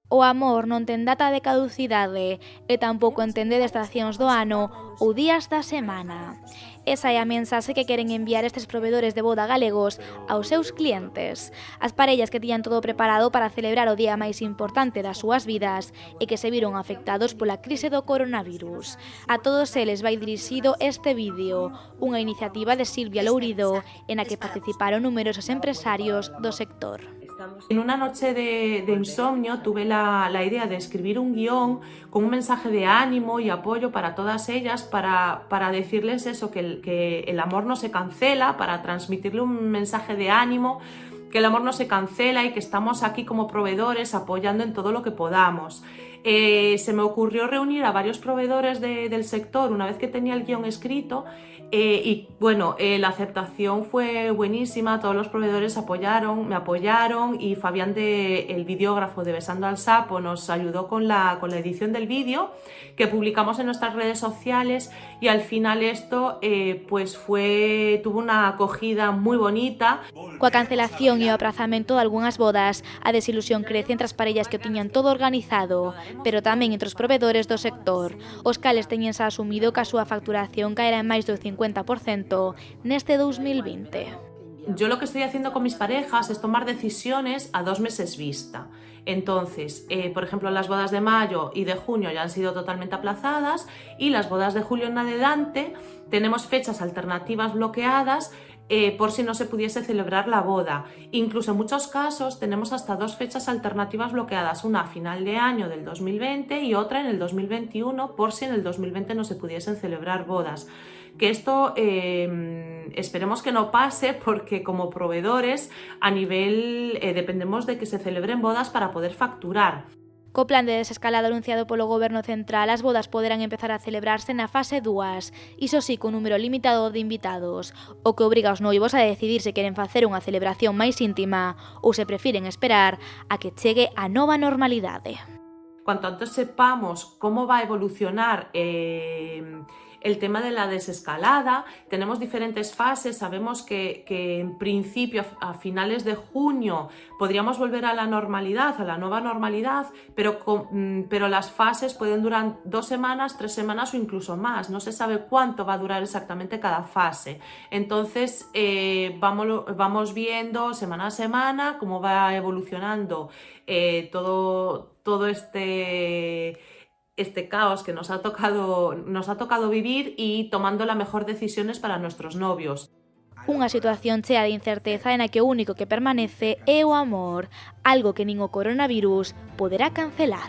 O amor non ten data de caducidade e tampouco entende de estacións do ano ou días da semana. Esa é a mensaxe que queren enviar estes provedores de boda galegos aos seus clientes. As parellas que tiñan todo preparado para celebrar o día máis importante das súas vidas e que se viron afectados pola crise do coronavirus. A todos eles vai dirixido este vídeo, unha iniciativa de Silvia Lourido en a que participaron numerosos empresarios do sector. En una noche de insomnio tuve la idea de escribir un guión con un mensaje de ánimo y apoyo para todas ellas, para decirles eso, que el amor no se cancela, para transmitirle un mensaje de ánimo, que el amor no se cancela y que estamos aquí como proveedores apoyando en todo lo que podamos. Se me ocurrió reunir a varios proveedores del sector una vez que tenía el guión escrito y bueno, la aceptación fue buenísima, todos los proveedores me apoyaron y Fabián, el videógrafo de Besando al Sapo, nos ayudó con la edición del vídeo que publicamos en nuestras redes sociales y al final esto tuvo una acogida muy bonita. Coa cancelación e o aprazamento de algunhas bodas, a desilusión crece entre as parellas que o tiñan todo organizado, pero tamén entre os provedores do sector, os cales teñense asumido que a súa facturación caerá en máis do 50% neste 2020. Yo lo que estoy haciendo con mis parejas es tomar decisiones a 2 meses vista. Entonces, por ejemplo, las bodas de mayo y de junio ya han sido totalmente aplazadas y las bodas de julio en adelante tenemos fechas alternativas bloqueadas por si no se pudiese celebrar la boda. Incluso en muchos casos tenemos hasta 2 fechas alternativas bloqueadas, una a final de año del 2020 y otra en el 2021 por si en el 2020 no se pudiesen celebrar bodas. Que esto esperemos que no pase porque como proveedores a nivel dependemos de que se celebren bodas para poder facturar. Co plan de desescalada anunciado polo Goberno Central, as bodas poderán empezar a celebrarse na fase 2, iso sí, con número limitado de invitados, o que obriga aos noivos a decidir se queren facer unha celebración máis íntima ou se prefiren esperar a que chegue a nova normalidade. Cuanto antes sepamos cómo va a evolucionar el tema de la desescalada, tenemos diferentes fases, sabemos que en principio a finales de junio podríamos volver a la normalidad, a la nueva normalidad, pero las fases pueden durar 2 semanas, 3 semanas o incluso más, no se sabe cuánto va a durar exactamente cada fase. Entonces vamos viendo semana a semana cómo va evolucionando todo este caos que nos ha tocado vivir y tomando las mejores decisiones para nuestros novios. Unha situación chea de incerteza en a que o único que permanece é o amor, algo que nin o coronavirus poderá cancelar.